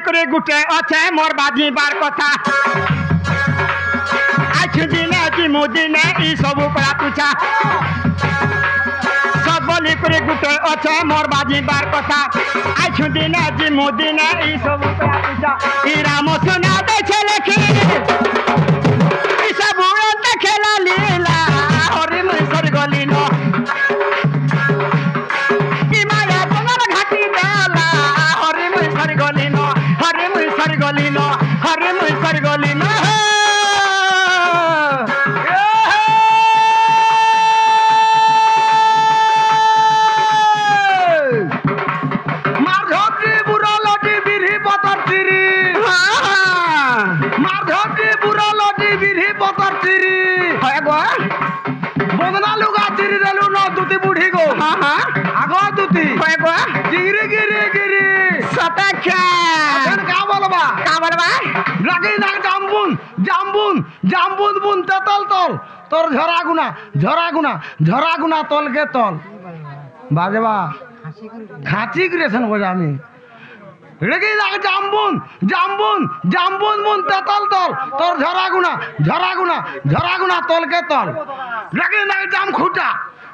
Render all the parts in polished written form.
করে গুটে আছে মোর বাজিবার কথা আজ দিনে দিনে ই সবু করা তুছা সব বলি করে গুটে আছে মোর বাজিবার কথা আজ দিনে দিনে ই সবু করা তুছা ই রাম সোনা দেছে লেখি ই সবু খেলা লীলা হরি মুই সর গলি ন हरे मुई सर गली न माधवजी बुरालटी बिरही पतर चिरी माधवजी बुरालटी बिरही पतर चिरी है गो बदना लुगा चिरी देलु न दुती बुढ़ी गो हां हां आगो दुती है गो गिरी गिरी गिरी सतख्या का बोलबा लगी ना जामबुन जामबुन जामबुन बुन तल तल तोर झरा गुना तल के तल बाजवा खाची क्रिएशन हो जामी लगी ना जामबुन जामबुन जामबुन बुन तल तल तोर झरा गुना तल के तल लगी ना जाम खुटा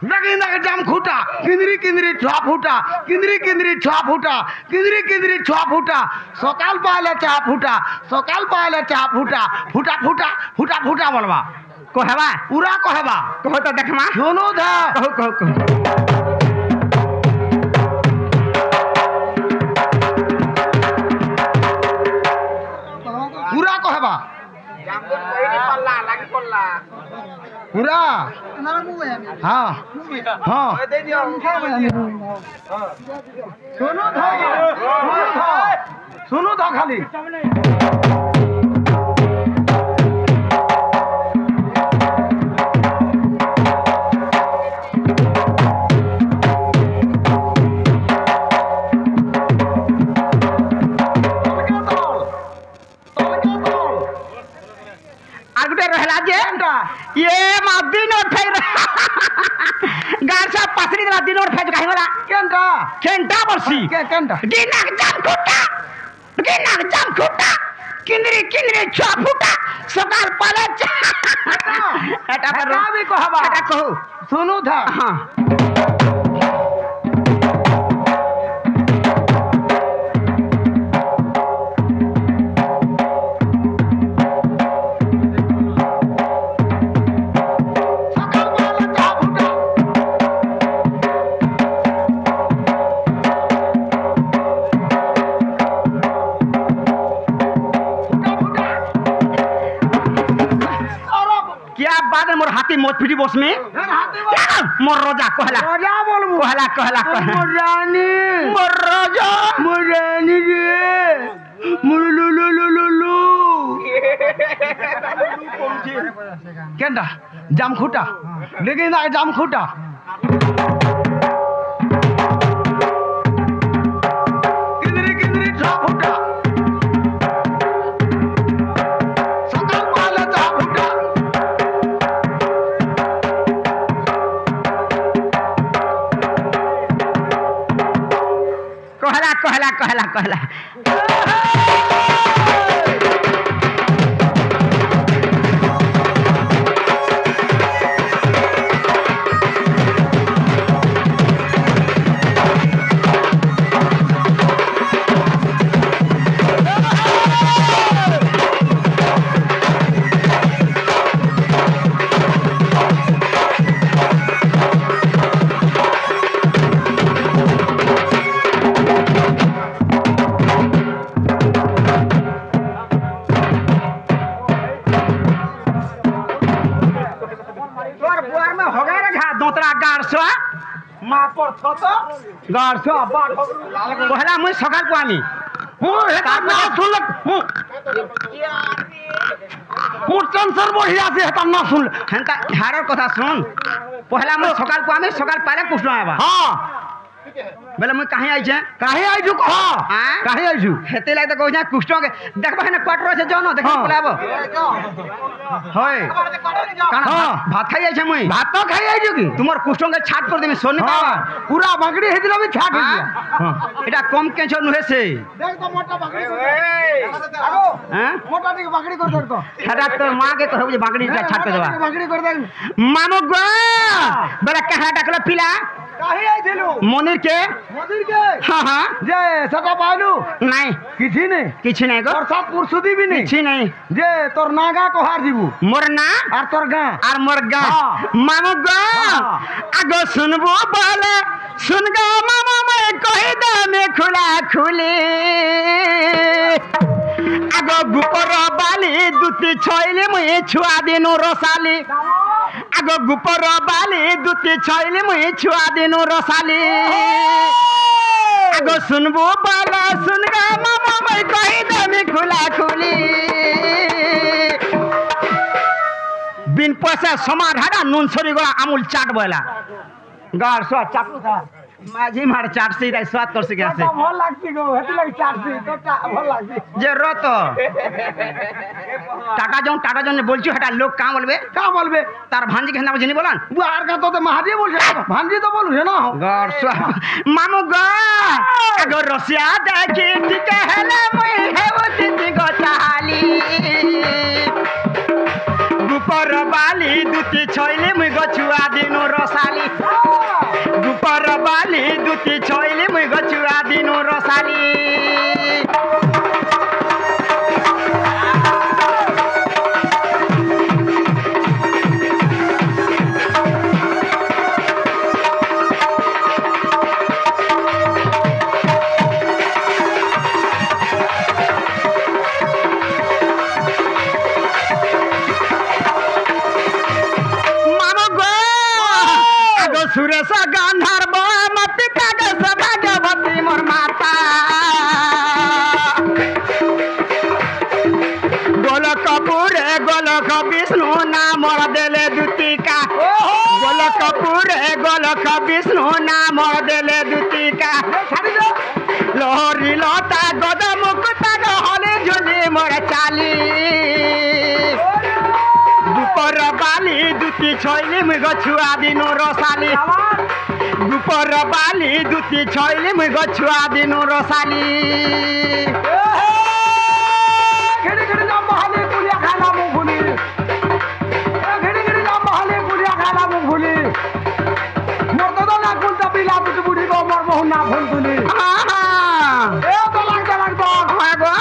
लगी ना जाम खुटा किंदरी किंदरी छुआ फूटा किंदरी किंदरी छुआ फूटा किंदरी किंदरी छुआ फूटा सकाल पाले चा फूटा सकाल पाले चा फूटा फूटा फूटा फूटा फूटा बोलबा कहबा पूरा कहबा कहो तो देखमा सुनो धा कहो कहो कहो पूरा कहबा जामबुन पहिली पल्ला लागि पल्ला पूरा हाँ हाँ दे दियो सुनो था खाली ये मादी नोट फेर गारसा पासरी दिला दिनोट फेज काहे होला केंटा बरसी गिनाक जाम खुटा किंदरी किंदरी छुआ फूटा सकाल पाले एटा पर भी कहबा एटा कहू सुनो था हां मोर हाथी मोत फिटी बस में मोर रोजा कहला बोलबो कहला मोर रानी रे मोर लुलुलुलुलु केंटा जाम खुटा लेकिन ना जाम खुटा किंदरी किंदरी छा फुटा सकाल पाले छा फुटा कहला कहला मुई सकाल पानी टेंशन बढ़िया से हेता ना सुन हेंता हारर कथा सुन पहला मुई सकाल पानी सकाल पाले कुछ ना आबा हां बेले मुई काहे आई छे काहे आई छु कह काहे आई छु हेते लाग त कहू जा कुछ के देखबा है ना क्वार्टर से जानो देख पलाबो होय हां भात खाई आई छे मुई भात तो खाई आई छु की तुमर कुछ के छाट कर देमी सोनी पावा पूरा बगड़ी हेदिला भी छाट दिया हां एटा कम के छ नुहे से देख तो मोटा बगड़ी হ্যাঁ মোটা দিকে বাকড়ি করে দেখ তো সেটা তোর মাকে কহব যে বাঁকড়িটা ছাড়তে দেবা বাকড়ি করে দেখ মামু গো বেলা কাহা ডাকলো পিলা কাহি আইছিলু মনির কে মদির কে হ্যাঁ হ্যাঁ যে সেটা পাইলু নাই কিছু নেই কিছু নাই গো তোর সাত পুরসু দিবি নি কিছু নাই যে তোর নাগা কোহার দিবু মোর না আর তোর গা আর মোর গা হ্যাঁ। মামু গো হ্যাঁ। আগো শুনবো বলে শুন গো মামা मैं কহি দামে খোলা খুলি আগো গুপর বালি দুটি ছইলে মুই ছুয়া দিনু রসালি আগো গুপর বালি দুটি ছইলে মুই ছুয়া দিনু রসালি আগো শুনবো বলে শুন গো মামা मैं কহি দামে খোলা খুলি बिन पैसा समार हाड़ा नून सरी गोला अमूल चाट बोला गार स्वाद चाटू था माझी मार चाट से इधर स्वाद कर सके ऐसे ভাল লাগছি গো হেতি লাগি চাটছি তোটা ভাল লাগছি जे रोत टाटा जोन बोलছি हटा लोग का बोलबे কা বলবে तार भांजी के नाम जनी बोलन वो আর কা তো মাহাদি বলছে ভাঞ্জি তো বলছে না गार स्वाद मामू गा अगर रसिया देखी ठीक हैला मैं है वो तिती गो चाली गुपर बाली दुती छइले मुई गछुआ दिनो रसाली गुपर बाली दुती छइले मुई गछुआ दिनो रसाली सुरेश गांधार पिता के सभागवती मोर माता गोलक विष्णु नाम देले दुतिका गोलक विष्णु नाम देले दुतिका लोहरी लता गद मुकुता हले झुली मोर चाली गुपर बाली दुती छइले मुई गछुआ दिनो रसाली गुपर बाली दुती छइले मुई गछुआ दिनो रसाली घड़ी घड़ी जाम बहाले पुलिया खाना मुंह भूली घड़ी घड़ी जाम बहाले पुलिया खाना मुंह भूली मोर तो ना कुलता पिला पुट बुढ़ी को मोर बहु ना भूल भूली ए तो लाग बोल हां गो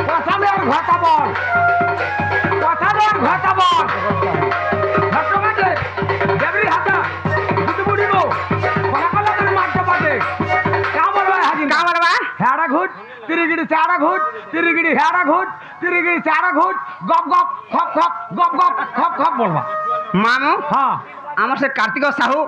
কথা দে আর ঘটা বল কথা দে আর ঘটা বল ঘটা বাজে দেবরি হাতা পুট বুড়ি को কোলা কোলা করে মারতে পারে কা বলবা হাজিন का बरबा हेड़ा घुट तिरिगिड़ी चाड़ा घुट तिरिगिड़ी हेड़ा घुट तिरिगिड़ी चाड़ा घुट गप गप खप खप गप गप खप खप बोलबा मामू हाँ আমার সে কার্তিক সাহু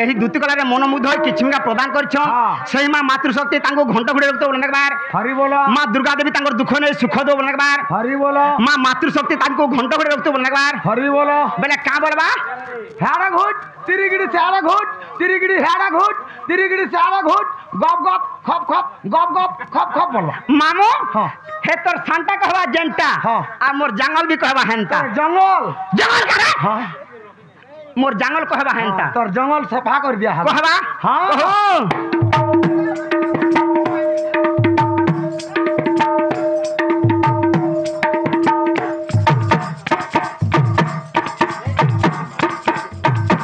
এই দুতি কলারে মনোমুগ্ধ হয়ে কিছিমিকা প্রদান করছন হ্যাঁ। সেই মা মাতৃশক্তি তাঙ্কু ঘণ্ট ঘুরে রাখতে বলেন একবার हरि बोलो মা দুর্গা দেবী তাঙ্কর দুঃখ নেই সুখ দেব বলেন একবার हरि बोलो মা মাতৃশক্তি তাঙ্কু ঘণ্ট ঘুরে রাখতে বলেন একবার हरि बोलो বেলে কা বলবা हेड़ा घुट तिरिगिड़ी चाड़ा घुट तिरिगिड़ी हेड़ा घुट तिरिगिड़ी चाड़ा घुट गप गप खप खप गप गप खप खप बोलबा मामू हाँ। हे तोर सांता कहवा जेंटा हाँ। और मोर जंगल भी कहवा हेंता जंगल जंगल करे हाँ मोर जंगल कहवा हेंता तोर जंगल सफा कर दिया है कहवा हाँ। कहो।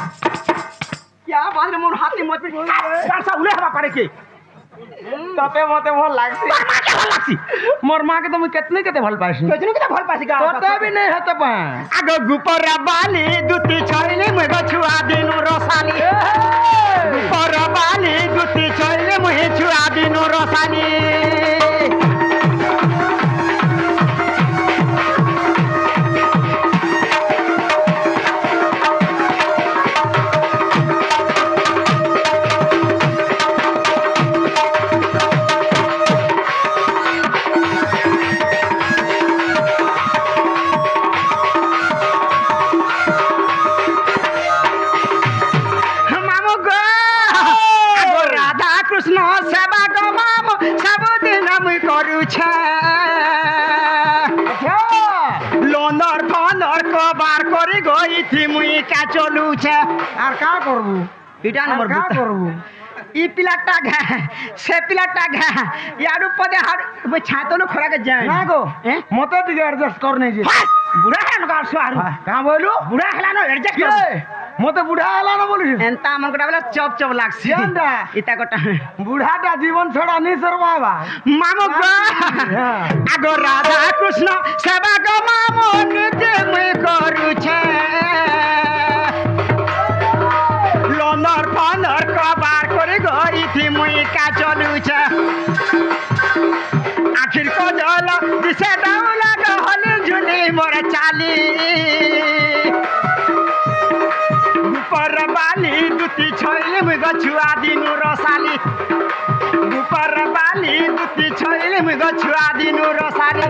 क्या बात रे मोर हाथ में मत पैसा उले हवा पारे के तते मते भल लागसी मार के भल लागसी मोर मां के तुम कितने केते भल पासी केतनु के भल पासी का तते भी नहीं हते पा आगो गुपर बाली दुती छइले मुई गछुआ दिनु रसाली गुपर बाली दुती छइले मुई छुआ दिनु रसाली मामू गो आगो राधा कृष्ण सेवा गो मामू सब दिन मुई करू छे लोनर फनर को बार करी गई थी मुई का चलू छे আর কা করবু इटा আর नंबर কা করবু ई पिलाटा घा से पिलाटा घा याडू पदे हाड वो छातो न खोरा के जाए ना गो हैं? मते टिके एडजस्ट करने जे बुढ़ा है न गासो आरु का बोलू बुढ़ा हला न एडजस्ट कर के मते बुढ़ा आला ना बोलू एंता मन कोटा बेला चप चप लागसी एंता? इता कोटा बुढ़ाटा जीवन छोड़ा नहीं सरवावा मामो गो आगो राधा कृष्ण सेवा गो मामो नित्य मुई करू छे लोनर फानर कबार करे गई थी मुई का चलू छे आखिर को जल दिसे डाउला गहली झुली मोर चाली ऊपर बाली दुती छोइली मुई गछुआ दिनु रसाली ऊपर बाली दुती छोइली मुई गछुआ दिनु रसाली